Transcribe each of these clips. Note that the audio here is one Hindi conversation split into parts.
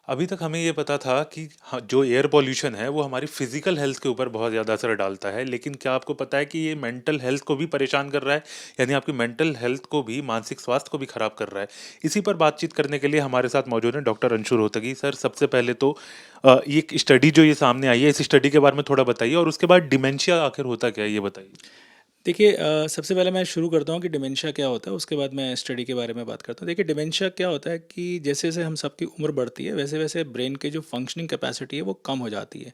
अभी तक हमें ये पता था कि जो एयर पॉल्यूशन है वो हमारी फिजिकल हेल्थ के ऊपर बहुत ज़्यादा असर डालता है, लेकिन क्या आपको पता है कि ये मेंटल हेल्थ को भी परेशान कर रहा है? यानी आपकी मेंटल हेल्थ को भी, मानसिक स्वास्थ्य को भी खराब कर रहा है। इसी पर बातचीत करने के लिए हमारे साथ मौजूद हैं डॉक्टर अंशुल रोहतगी सर। सबसे पहले तो ये एक स्टडी जो ये सामने आई है, इस स्टडी के बारे में थोड़ा बताइए, और उसके बाद डिमेंशिया आखिर होता क्या है ये बताइए। देखिए, सबसे पहले मैं शुरू करता हूँ कि डिमेंशिया क्या होता है, उसके बाद मैं स्टडी के बारे में बात करता हूँ। देखिए, डिमेंशिया क्या होता है कि जैसे जैसे हम सबकी उम्र बढ़ती है वैसे वैसे ब्रेन की जो फंक्शनिंग कैपेसिटी है वो कम हो जाती है।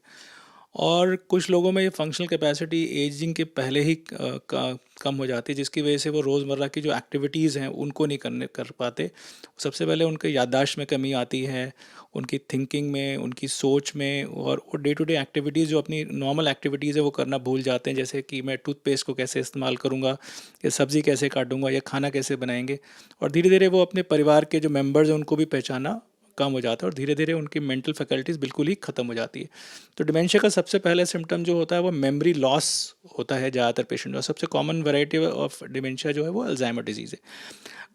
और कुछ लोगों में ये फंक्शनल कैपेसिटी एजिंग के पहले ही कम हो जाती है, जिसकी वजह से वो रोज़मर्रा की जो एक्टिविटीज़ हैं उनको नहीं करने कर पाते। सबसे पहले उनके याददाश्त में कमी आती है, उनकी थिंकिंग में, उनकी सोच में, और वो डे टू डे एक्टिविटीज़ जो अपनी नॉर्मल एक्टिविटीज़ है वो करना भूल जाते हैं, जैसे कि मैं टूथपेस्ट को कैसे इस्तेमाल करूँगा, या सब्ज़ी कैसे काटूँगा, या खाना कैसे बनाएंगे। और धीरे धीरे वो अपने परिवार के जो मेंबर्स हैं उनको भी पहचाना कम हो जाता है, और धीरे धीरे उनकी मेंटल फैकल्टीज़ बिल्कुल ही ख़त्म हो जाती है। तो डिमेंशिया का सबसे पहला सिम्टम जो होता है वो मेमोरी लॉस होता है ज़्यादातर पेशेंट में, और सबसे कॉमन वैरायटी ऑफ डिमेंशिया जो है वो अल्जाइमर डिजीज़ है।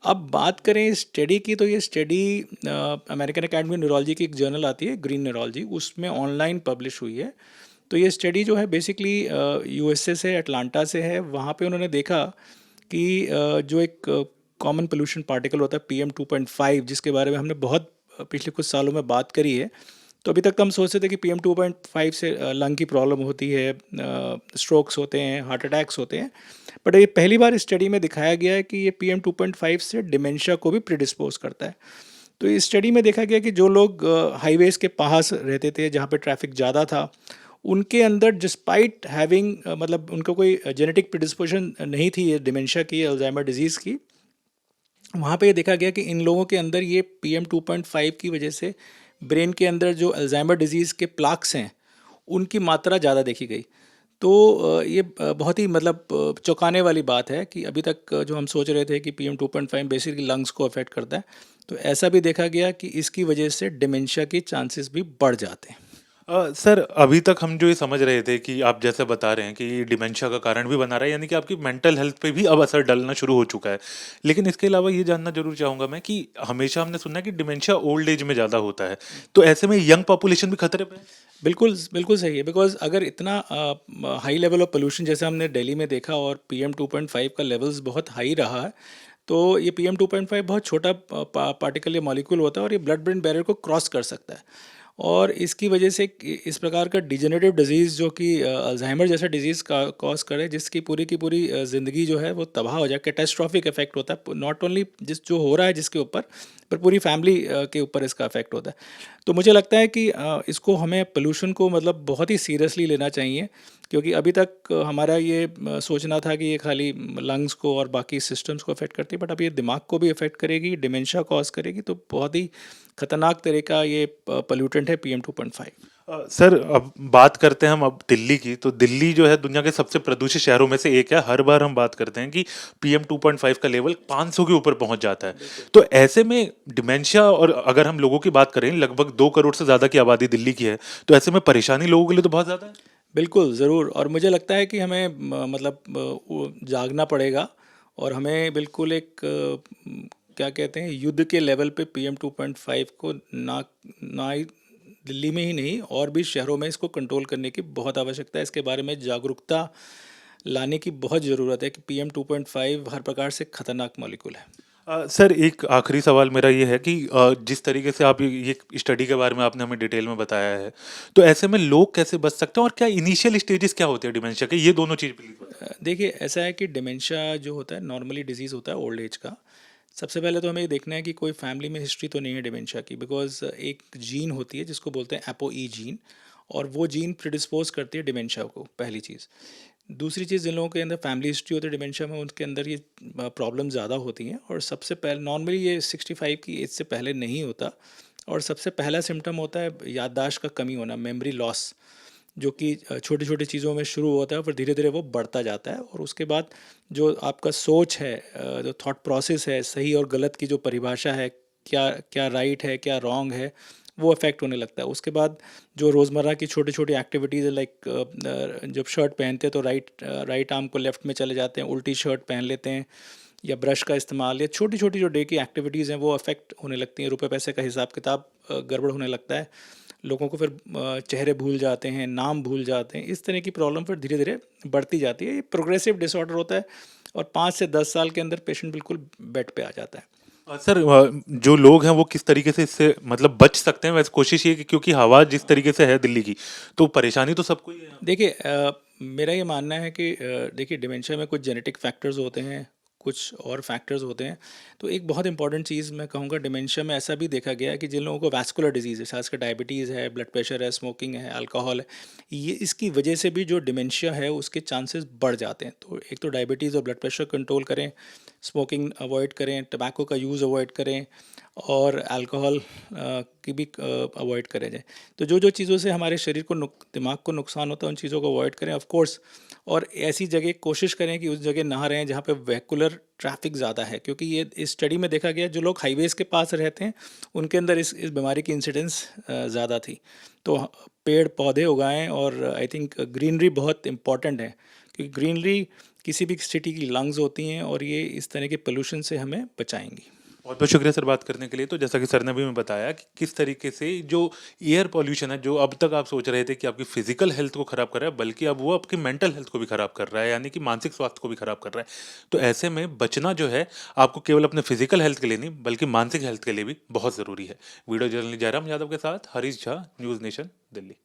अब बात करें स्टडी की, तो ये study American academy of neurology की एक जर्नल आती है, ग्रीन न्यूरोलॉजी, उसमें ऑनलाइन पब्लिश हुई है। तो ये स्टडी जो है बेसिकली यूएसए से, अटलांटा से है। वहाँ पे उन्होंने देखा कि जो एक कॉमन पोल्यूशन पार्टिकल होता है PM2.5, जिसके बारे में हमने बहुत पिछले कुछ सालों में बात करी है। तो अभी तक तो हम सोचते थे कि PM2.5 से लंग की प्रॉब्लम होती है, स्ट्रोक्स होते हैं, हार्ट अटैक्स होते हैं। बट ये पहली बार स्टडी में दिखाया गया है कि ये PM2.5 से डिमेंशिया को भी प्रिडिस्पोज करता है। तो इस स्टडी में देखा गया कि जो लोग हाईवेज़ के पास रहते थे, जहाँ पे ट्रैफिक ज़्यादा था, उनके अंदर डिस्पाइट हैविंग, मतलब उनको कोई जेनेटिक प्रिडिस्पोजिशन नहीं थी ये डिमेंशिया की, अल्जाइमर डिजीज़ की। वहाँ पे ये देखा गया कि इन लोगों के अंदर ये PM2.5 की वजह से ब्रेन के अंदर जो अल्जाइमर डिजीज़ के प्लाक्स हैं उनकी मात्रा ज़्यादा देखी गई। तो ये बहुत ही मतलब चौंकाने वाली बात है कि अभी तक जो हम सोच रहे थे कि PM2.5 बेसिकली लंग्स को अफेक्ट करता है, तो ऐसा भी देखा गया कि इसकी वजह से डिमेंशिया की चांसेस भी बढ़ जाते हैं। सर, अभी तक हम जो ये समझ रहे थे कि आप जैसे बता रहे हैं कि ये डिमेंशिया का कारण भी बना रहा है, यानी कि आपकी मेंटल हेल्थ पे भी अब असर डलना शुरू हो चुका है। लेकिन इसके अलावा ये जानना ज़रूर चाहूँगा मैं कि हमेशा हमने सुना है कि डिमेंशिया ओल्ड एज में ज़्यादा होता है। तो ऐसे में यंग पॉपुलेशन भी खतरे पे है? बिल्कुल, बिल्कुल सही है, बिकॉज़ अगर इतना हाई लेवल ऑफ पोल्यूशन जैसे हमने दिल्ली में देखा, और PM2.5 का लेवल्स बहुत हाई रहा है, तो ये PM2.5 बहुत छोटा पार्टिकल या मॉलिक्यूल होता है, और ये ब्लड ब्रेन बैरियर को क्रॉस कर सकता है। और इसकी वजह से इस प्रकार का डिजेनरेटिव डिजीज़ जो कि अल्जाइमर जैसा डिजीज़ का कॉज करे, जिसकी पूरी की पूरी ज़िंदगी जो है वो तबाह हो जाए, कैटास्ट्रॉफिक इफेक्ट होता है, नॉट ओनली जिस जो हो रहा है जिसके ऊपर, पर पूरी फैमिली के ऊपर इसका इफेक्ट होता है। तो मुझे लगता है कि इसको हमें पोल्यूशन को मतलब बहुत ही सीरियसली लेना चाहिए, क्योंकि अभी तक हमारा ये सोचना था कि ये खाली लंग्स को और बाकी सिस्टम्स को अफेक्ट करती है, बट अब ये दिमाग को भी अफेक्ट करेगी, डिमेंशिया कॉज करेगी। तो बहुत ही खतरनाक तरह का ये पोल्यूटेंट है PM2.5। सर, अब बात करते हैं हम अब दिल्ली की। तो दिल्ली जो है दुनिया के सबसे प्रदूषित शहरों में से एक है। हर बार हम बात करते हैं कि PM2.5 का लेवल 500 के ऊपर पहुंच जाता है। बिल्कुल। तो ऐसे में डिमेंशिया, और अगर हम लोगों की बात करें, लगभग 2 करोड़ से ज़्यादा की आबादी दिल्ली की है। तो ऐसे में परेशानी लोगों के लिए तो बहुत ज़्यादा है। बिल्कुल, ज़रूर, और मुझे लगता है कि हमें मतलब वो जागना पड़ेगा, और हमें बिल्कुल एक क्या कहते हैं, युद्ध के लेवल पे PM2.5 को ना ही दिल्ली में ही नहीं और भी शहरों में इसको कंट्रोल करने की बहुत आवश्यकता है। इसके बारे में जागरूकता लाने की बहुत ज़रूरत है कि PM2.5 हर प्रकार से खतरनाक मॉलिक्यूल है। सर, एक आखिरी सवाल मेरा ये है कि जिस तरीके से आप ये स्टडी के बारे में आपने हमें डिटेल में बताया है, तो ऐसे में लोग कैसे बच सकते हैं, और क्या इनिशियल स्टेजेस क्या होते हैं डिमेंशिया के? ये दोनों चीज़ प्लीज बताएं। देखिए, ऐसा है कि डिमेंशिया जो होता है नॉर्मली डिजीज़ होता है ओल्ड एज का। सबसे पहले तो हमें ये देखना है कि कोई फैमिली में हिस्ट्री तो नहीं है डिमेंशिया की, बिकॉज एक जीन होती है जिसको बोलते हैं एपोई जीन, और वो जीन प्रिडिस्पोज करती है डिमेंशिया को, पहली चीज़। दूसरी चीज़, जिन लोगों के अंदर फैमिली हिस्ट्री होती है डिमेंशिया में, उनके अंदर ये प्रॉब्लम ज़्यादा होती हैं, और सबसे पहले नॉर्मली ये 65 की एज से पहले नहीं होता। और सबसे पहला सिम्टम होता है याददाश्त का कमी होना, मेमोरी लॉस, जो कि छोटी छोटी चीज़ों में शुरू होता है, फिर धीरे धीरे वो बढ़ता जाता है, और उसके बाद जो आपका सोच है, जो थॉट प्रोसेस है, सही और गलत की जो परिभाषा है, क्या क्या राइट है, क्या रॉन्ग है, वो अफेक्ट होने लगता है। उसके बाद जो रोज़मर्रा की छोटी छोटी एक्टिविटीज़ है, लाइक जब शर्ट पहनते हैं तो राइट आर्म को लेफ़्ट में चले जाते हैं, उल्टी शर्ट पहन लेते हैं, या ब्रश का इस्तेमाल, या छोटी छोटी जो डे की एक्टिविटीज़ हैं वो अफेक्ट होने लगती हैं। रुपए पैसे का हिसाब किताब गड़बड़ होने लगता है, लोगों को फिर चेहरे भूल जाते हैं, नाम भूल जाते हैं, इस तरह की प्रॉब्लम फिर धीरे धीरे बढ़ती जाती है। ये प्रोग्रेसिव डिसऑर्डर होता है और 5 से 10 साल के अंदर पेशेंट बिल्कुल बेड पे आ जाता है। सर जो लोग हैं वो किस तरीके से इससे मतलब बच सकते हैं? वैसे कोशिश ये है कि क्योंकि हवा जिस तरीके से है दिल्ली की, तो परेशानी तो सबको ही है। देखिए मेरा ये मानना है कि देखिए डिमेंशिया में कुछ जेनेटिक फैक्टर्स होते हैं, कुछ और फैक्टर्स होते हैं। तो एक बहुत इंपॉर्टेंट चीज़ मैं कहूँगा, डिमेंशिया में ऐसा भी देखा गया है कि जिन लोगों को वैस्कुलर डिजीज़ है, खासकर डायबिटीज़ है, ब्लड प्रेशर है, स्मोकिंग है, अल्कोहल है, ये इसकी वजह से भी जो डिमेंशिया है उसके चांसेस बढ़ जाते हैं। तो एक तो डायबिटीज़ और ब्लड प्रेशर कंट्रोल करें, स्मोकिंग अवॉइड करें, टबैको का यूज़ अवॉइड करें, और अल्कोहल की भी अवॉइड करें जाए। तो जो जो चीज़ों से हमारे शरीर को दिमाग को नुकसान होता है, उन चीज़ों को अवॉइड करें ऑफ कोर्स। और ऐसी जगह कोशिश करें कि उस जगह ना रहें जहाँ पे वेहिकुलर ट्रैफिक ज़्यादा है, क्योंकि ये इस स्टडी में देखा गया जो लोग हाईवेज़ के पास रहते हैं उनके अंदर इस बीमारी की इंसिडेंस ज़्यादा थी। तो पेड़ पौधे उगाएं, और आई थिंक ग्रीनरी बहुत इंपॉर्टेंट है, क्योंकि ग्रीनरी किसी भी सिटी की लंग्स होती हैं और ये इस तरह के पोल्यूशन से हमें बचाएंगी। बहुत बहुत शुक्रिया सर बात करने के लिए। तो जैसा कि सर ने भी हमें बताया कि किस तरीके से जो एयर पॉल्यूशन है, जो अब तक आप सोच रहे थे कि आपकी फिजिकल हेल्थ को खराब कर रहा है, बल्कि अब वो आपकी मेंटल हेल्थ को भी खराब कर रहा है, यानी कि मानसिक स्वास्थ्य को भी खराब कर रहा है। तो ऐसे में बचना जो है आपको केवल अपने फिजिकल हेल्थ के लिए नहीं बल्कि मानसिक हेल्थ के लिए भी बहुत ज़रूरी है। वीडियो जर्नलिस्ट जयराम यादव के साथ हरीश झा, न्यूज़ नेशन, दिल्ली।